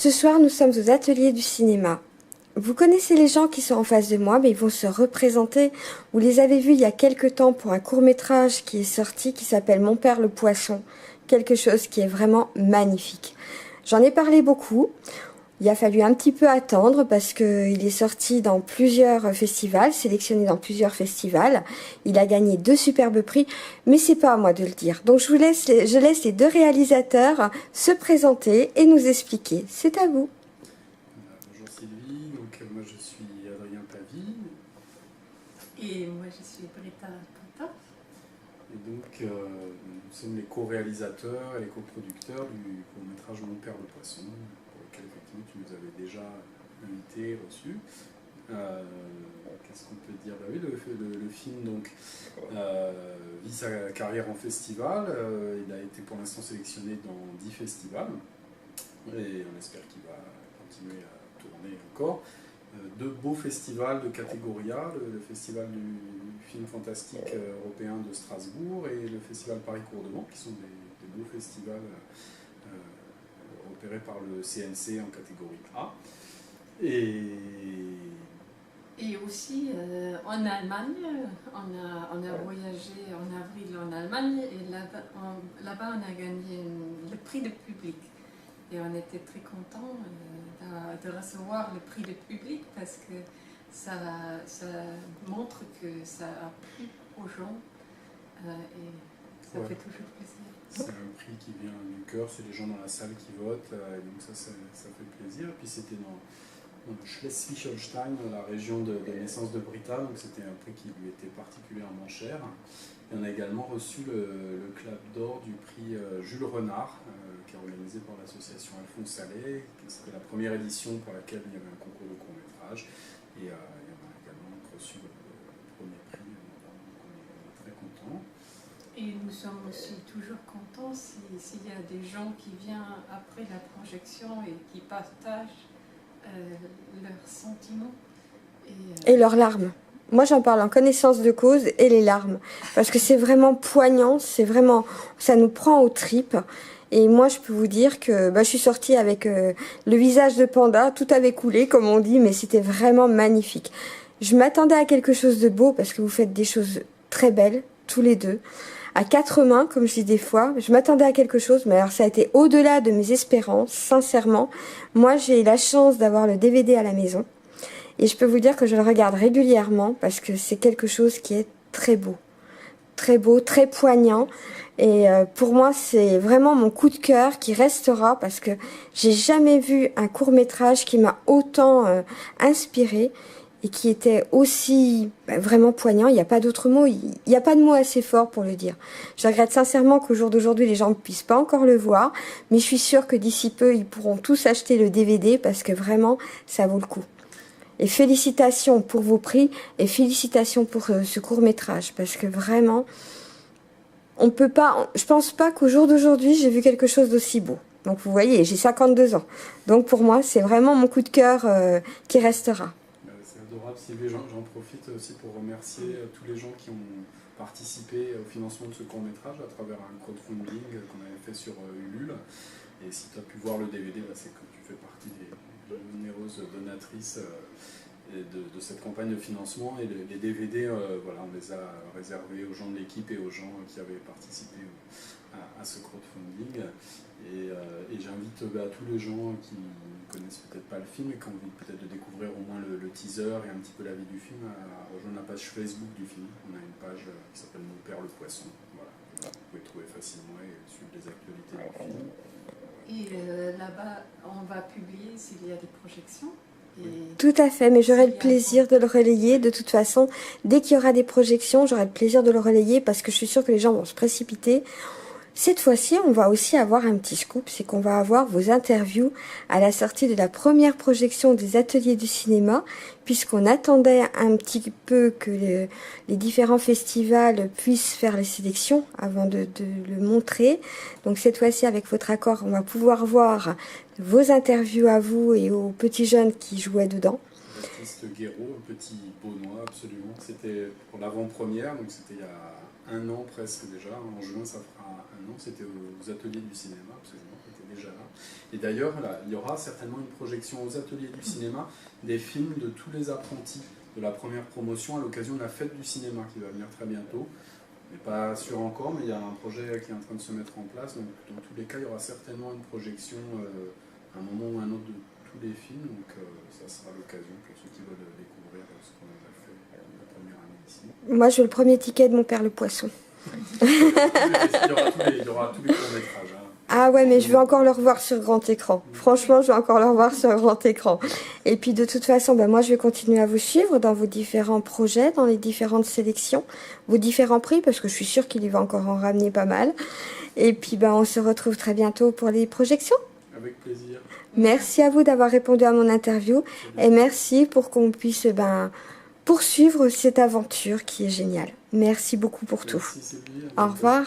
Ce soir, nous sommes aux ateliers du cinéma. Vous connaissez les gens qui sont en face de moi, mais ils vont se représenter. Vous les avez vus il y a quelque temps pour un court-métrage qui est sorti, qui s'appelle Mon père le poisson. Quelque chose qui est vraiment magnifique. J'en ai parlé beaucoup. Il a fallu un petit peu attendre parce qu'il est sorti dans plusieurs festivals, sélectionné dans plusieurs festivals. Il a gagné 2 superbes prix, mais c'est pas à moi de le dire. Donc je laisse les 2 réalisateurs se présenter et nous expliquer. C'est à vous. Bonjour Sylvie, donc moi je suis Adrien Pavie. Et moi je suis Britta Panta. Et donc nous sommes les co-réalisateurs et les coproducteurs du court-métrage Mon père le poisson, pour lequel effectivement tu nous avais déjà invité, reçu. Qu'est-ce qu'on peut dire? Oui, le film donc, vit sa carrière en festival. Il a été pour l'instant sélectionné dans 10 festivals et on espère qu'il va continuer à tourner encore. 2 beaux festivals de catégorie A, le festival du film fantastique européen de Strasbourg et le festival Paris-Courdeman, qui sont des beaux festivals repérés par le CNC en catégorie A. Et aussi en Allemagne, on a voyagé en avril en Allemagne et là-bas on a gagné le prix de public. Et on était très contents de recevoir le prix de public parce que ça montre que ça a plu aux gens et ça fait toujours plaisir. C'est un prix qui vient du cœur, c'est les gens dans la salle qui votent, et donc ça fait plaisir. Et puis c'était dans le Schleswig-Holstein, la région de naissance de Britta, donc c'était un prix qui lui était particulièrement cher. Et on a également reçu le clap d'or du prix Jules Renard, qui est organisé par l'association Alphonse Salé. C'était la première édition pour laquelle il y avait un concours de court-métrage. Et il y en a également reçu le premier prix, donc on est très contents. Et nous sommes aussi toujours contents s'il y a des gens qui viennent après la projection et qui partagent leurs sentiments. Et leurs larmes. Moi, j'en parle en connaissance de cause et les larmes. Parce que c'est vraiment poignant, ça nous prend aux tripes. Et moi, je peux vous dire que je suis sortie avec le visage de panda, tout avait coulé, comme on dit, mais c'était vraiment magnifique. Je m'attendais à quelque chose de beau, parce que vous faites des choses très belles, tous les deux. À 4 mains, comme je dis des fois, je m'attendais à quelque chose, mais alors ça a été au-delà de mes espérances, sincèrement. Moi, j'ai la chance d'avoir le DVD à la maison. Et je peux vous dire que je le regarde régulièrement parce que c'est quelque chose qui est très beau, très poignant. Et pour moi, c'est vraiment mon coup de cœur qui restera parce que j'ai jamais vu un court-métrage qui m'a autant inspiré et qui était aussi vraiment poignant. Il n'y a pas d'autre mot, il n'y a pas de mot assez fort pour le dire. Je regrette sincèrement qu'au jour d'aujourd'hui, les gens ne puissent pas encore le voir, mais je suis sûre que d'ici peu, ils pourront tous acheter le DVD parce que vraiment, ça vaut le coup. Et félicitations pour vos prix et félicitations pour ce court-métrage parce que vraiment, on peut pas. Je pense pas qu'au jour d'aujourd'hui, j'ai vu quelque chose d'aussi beau. Donc vous voyez, j'ai 52 ans. Donc pour moi, c'est vraiment mon coup de cœur qui restera. C'est adorable, Sylvie. J'en profite aussi pour remercier tous les gens qui ont participé au financement de ce court-métrage à travers un crowdfunding qu'on avait fait sur Ulule. Et si tu as pu voir le DVD, c'est que tu fais partie des nombreuses donatrices de cette campagne de financement. Et les DVD, on les a réservés aux gens de l'équipe et aux gens qui avaient participé à ce crowdfunding. Et j'invite tous les gens qui ne connaissent peut-être pas le film et qui ont envie peut-être de découvrir au moins le teaser et un petit peu la vie du film à rejoindre la page Facebook du film. On a une page qui s'appelle Mon père le poisson. Voilà. Vous pouvez trouver facilement et suivre les actualités du film. Et là-bas, on va publier s'il y a des projections. Tout à fait, mais j'aurai le plaisir de le relayer. De toute façon, dès qu'il y aura des projections, j'aurai le plaisir de le relayer parce que je suis sûre que les gens vont se précipiter. Cette fois-ci, on va aussi avoir un petit scoop, c'est qu'on va avoir vos interviews à la sortie de la première projection des ateliers du cinéma, puisqu'on attendait un petit peu que les différents festivals puissent faire les sélections avant de le montrer. Donc cette fois-ci, avec votre accord, on va pouvoir voir vos interviews à vous et aux petits jeunes qui jouaient dedans. Baptiste Guéraud, un petit Beaunois absolument. C'était pour l'avant-première, donc c'était il y a 1 an presque déjà. En juin, ça fera 1 an. C'était aux Ateliers du cinéma, absolument, qui était déjà là. Et d'ailleurs, il y aura certainement une projection aux Ateliers du cinéma des films de tous les apprentis de la première promotion à l'occasion de la fête du cinéma qui va venir très bientôt. On n'est pas sûr encore, mais il y a un projet qui est en train de se mettre en place. Donc, dans tous les cas, il y aura certainement une projection à un moment ou un autre de tous les films. Donc, ça sera l'occasion pour ceux qui veulent découvrir ce qu'on a fait la première année ici. Moi, je veux le premier ticket de Mon Père le Poisson. Il y aura tous les courts-métrages. Hein. Ah ouais, mais je veux encore le revoir sur grand écran. Franchement, je veux encore le revoir sur grand écran. Et puis de toute façon, moi je vais continuer à vous suivre dans vos différents projets, dans les différentes sélections, vos différents prix, parce que je suis sûre qu'il y va encore en ramener pas mal. Et puis on se retrouve très bientôt pour les projections. Avec plaisir. Merci à vous d'avoir répondu à mon interview. Et merci pour qu'on puisse poursuivre cette aventure qui est géniale. Merci beaucoup pour tout. Sylvie. Au revoir.